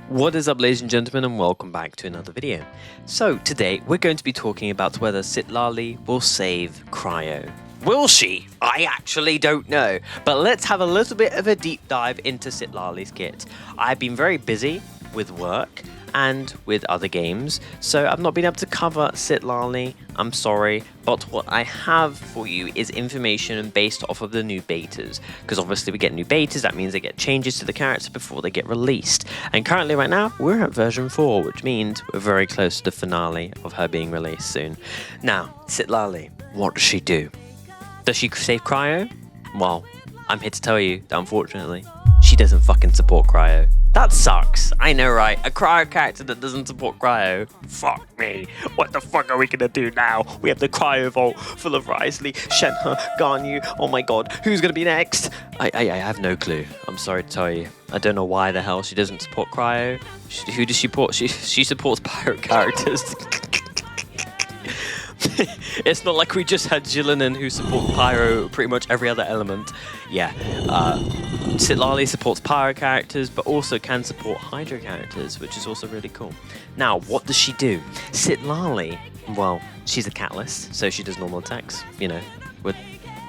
What is up, ladies and gentlemen, and welcome back to another video. So today we're going to be talking about whether Citlali will save Cryo. Will she? I actually don't know, but let's have a little bit of a deep dive into Citlali's kit. I've been very busy with work and with other games, so I've not been able to cover Citlali, I'm sorry, but what I have for you is information based off of the new betas, because obviously we get new betas, that means they get changes to the character before they get released, and currently right now we're at version 4, which means we're very close to the finale of her being released soon. Now, Citlali, what does she do? Does she save Cryo? Well, I'm here to tell you that unfortunately, she doesn't fucking support Cryo. That sucks. I know, right? A Cryo character that doesn't support Cryo. Fuck me. What the fuck are we gonna do now? We have the Cryo Vault full of Risley, Shenhe, Ganyu. Oh my god, who's gonna be next? I have no clue. I'm sorry to tell you. I don't know why the hell she doesn't support Cryo. Who does she support? She supports pirate characters. It's not like we just had Jillinan who support Pyro pretty much every other element. Yeah, Citlali supports Pyro characters, but also can support Hydro characters, which is also really cool. Now, what does she do? Citlali, well, she's a catalyst, so she does normal attacks, you know, with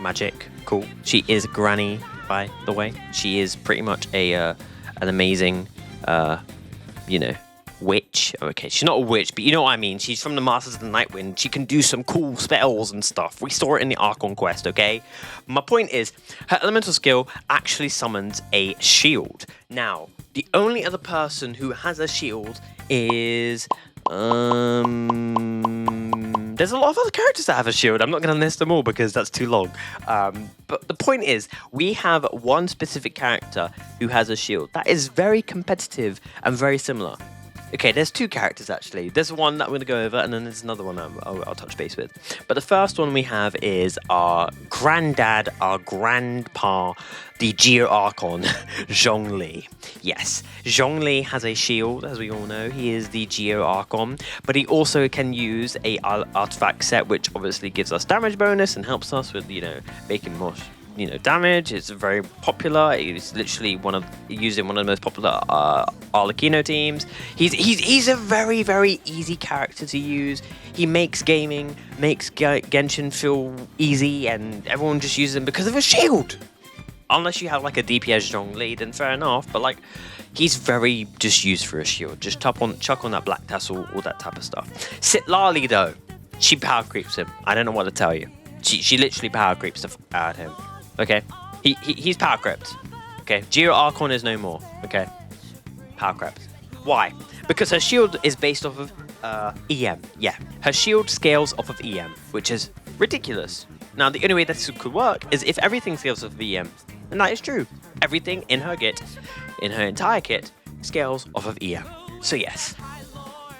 magic. Cool. She is Granny, by the way. She is pretty much an amazing, you know, witch. Okay, she's not a witch, but you know what I mean. She's from the Masters of the Nightwind. She can do some cool spells and stuff. We saw it in the Archon quest, okay? My point is, her elemental skill actually summons a shield. Now, the only other person who has a shield is... there's a lot of other characters that have a shield. I'm not going to list them all because that's too long. But the point is, we have one specific character who has a shield. That is very competitive and very similar. Okay, there's two characters actually. There's one that I'm going to go over, and then there's another one I'll touch base with. But the first one we have is our granddad, our grandpa, the Geo Archon, Zhongli. Yes, Zhongli has a shield, as we all know. He is the Geo Archon, but he also can use a artifact set, which obviously gives us damage bonus and helps us with, you know, making more, you know, damage. It's very popular. It's literally used in one of the most popular Arlecchino teams. He's a very, very easy character to use. He makes gaming, makes Genshin feel easy, and everyone just uses him because of a shield. Unless you have like a DPS Zhongli, then fair enough. But like, he's very just used for a shield. Just chuck on that black tassel, all that type of stuff. Citlali though, she power creeps him. I don't know what to tell you. She literally power creeps out him. Okay, he's power crept. Okay, Geo Archon is no more. Okay, power crept. Why? Because her shield is based off of EM. Yeah, her shield scales off of EM, which is ridiculous. Now, the only way this could work is if everything scales off of EM, and that is true. Everything in her kit, in her entire kit, scales off of EM. So yes,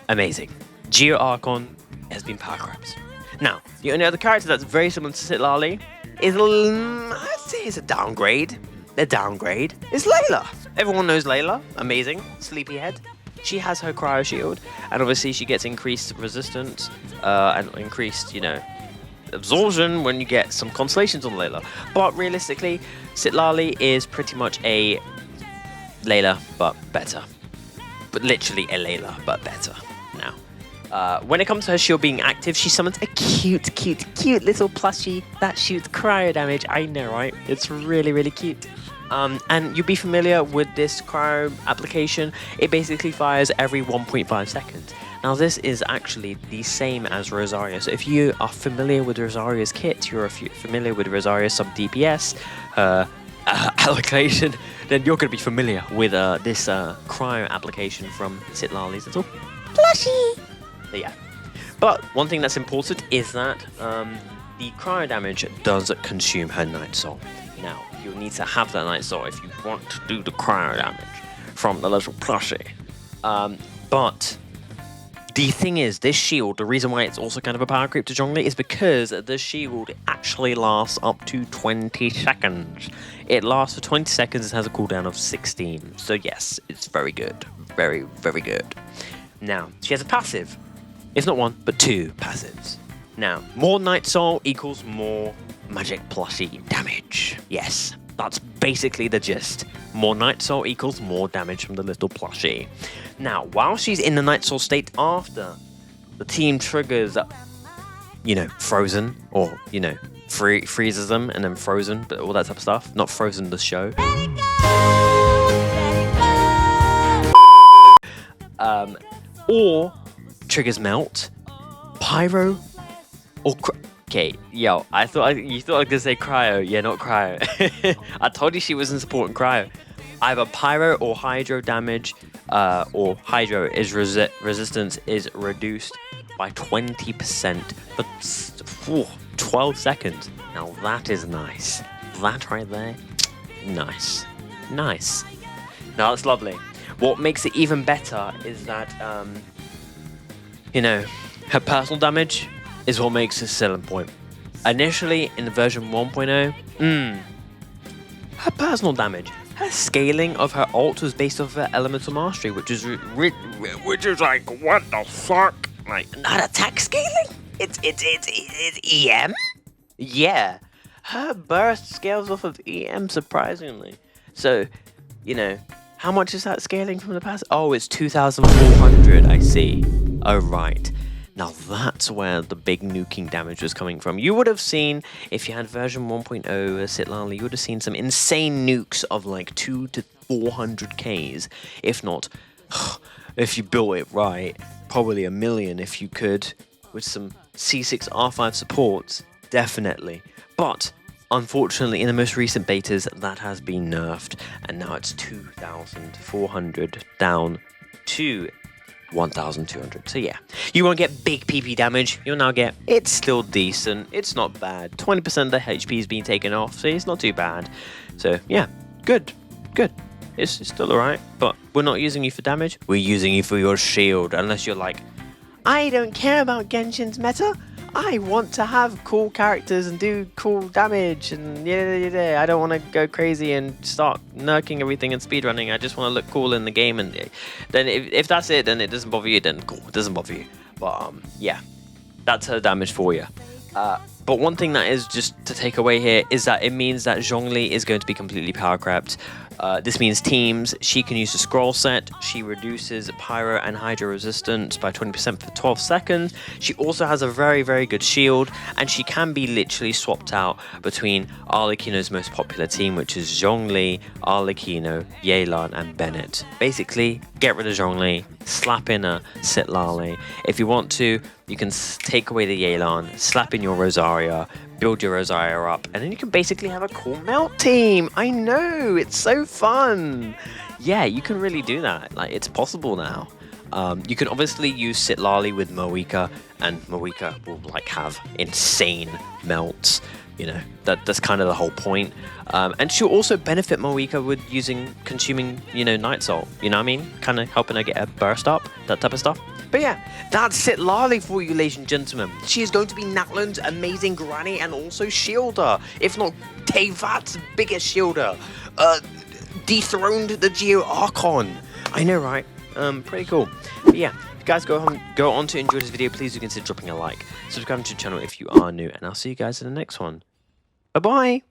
amazing. Geo Archon has been power crept. Now, the only other character that's very similar to Citlali is, I'd say it's a downgrade. The downgrade is Layla. Everyone knows Layla. Amazing. Sleepyhead. She has her cryo shield, and obviously she gets increased resistance and increased, you know, absorption when you get some constellations on Layla. But realistically, Citlali is pretty much a Layla, but better. But literally a Layla, but better. Now, when it comes to her shield being active, she summons a cute little plushie that shoots cryo damage. I know, right? It's really, really cute. And you'll be familiar with this cryo application. It basically fires every 1.5 seconds. Now, this is actually the same as Rosaria. So if you are familiar with Rosaria's kit, you're familiar with Rosaria's sub DPS allocation, then you're going to be familiar with this cryo application from Citlali's little plushie. Yeah, but one thing that's important is that the cryo damage does consume her Night Soul. Now, you'll need to have that Night Soul if you want to do the cryo damage from the little plushie. But the thing is, this shield, the reason why it's also kind of a power creep to Zhongli is because the shield actually lasts up to 20 seconds. It lasts for 20 seconds and has a cooldown of 16. So yes, it's very good. Very, very good. Now, she has a passive. It's not one, but two passives. Now, more Night Soul equals more magic plushie damage. Yes, that's basically the gist. More Night Soul equals more damage from the little plushie. Now, while she's in the Night Soul state after the team triggers, you know, Frozen, or, you know, freezes them and then Frozen, but all that type of stuff. Not Frozen the show. Or triggers Melt, Pyro, or okay, yo, you thought I was gonna say Cryo. Yeah, not Cryo. I told you she wasn't supporting Cryo. Either Pyro or Hydro damage, or Hydro is resistance is reduced by 20% for 12 seconds. Now that is nice. That right there, nice. Nice. Now that's lovely. What makes it even better is that, you know, her personal damage is what makes it a selling point. Initially, in the version 1.0, her personal damage, her scaling of her ult was based off her elemental mastery, which is like, what the fuck? Like, not attack scaling? It's EM? Yeah. Her burst scales off of EM, surprisingly. So, you know, how much is that scaling from the past? Oh, it's 2,400, I see. Oh, right. Now that's where the big nuking damage was coming from. You would have seen, if you had version 1.0 Citlali, you would have seen some insane nukes of like 2 to 400 Ks. If not, if you built it right, probably 1 million if you could, with some C6 R5 supports, definitely. But unfortunately, in the most recent betas, that has been nerfed, and now it's 2,400 down to 1,200. So yeah, you won't get big PP damage. You'll now get, it's still decent. It's not bad. 20% of the HP is being taken off, so it's not too bad. So yeah, good. It's still alright, but we're not using you for damage. We're using you for your shield, unless you're like, I don't care about Genshin's meta. I want to have cool characters and do cool damage, and yeah. I don't want to go crazy and start nerking everything and speedrunning. I just want to look cool in the game, and then if that's it, then it doesn't bother you, then cool, it doesn't bother you. But yeah, that's her damage for you. But one thing that is just to take away here is that it means that Zhongli is going to be completely power crept. This means teams, she can use the scroll set, she reduces pyro and hydro resistance by 20% for 12 seconds, she also has a very, very good shield, and she can be literally swapped out between Arlecchino's most popular team, which is Zhongli, Arlecchino, Yelan, and Bennett. Basically, get rid of Zhongli, slap in a Citlali. If you want to, you can take away the Yelan, slap in your Rosaria, build your Rosaria up, and then you can basically have a cool melt team. I know, it's so fun. Yeah, you can really do that. Like, it's possible now. You can obviously use Citlali with Moika, and Moika will like have insane melts. You know, that's kind of the whole point. And she'll also benefit Moika with consuming, you know, Night Soul. You know what I mean? Kind of helping her get her burst up, that type of stuff. But yeah, that's Citlali for you, ladies and gentlemen. She is going to be Natlan's amazing granny and also shielder. If not, Teyvat's biggest shielder. Dethroned the Geo Archon. I know, right? Pretty cool. But yeah, if you guys go on to enjoy this video, please do consider dropping a like. Subscribe to the channel if you are new, and I'll see you guys in the next one. Bye-bye.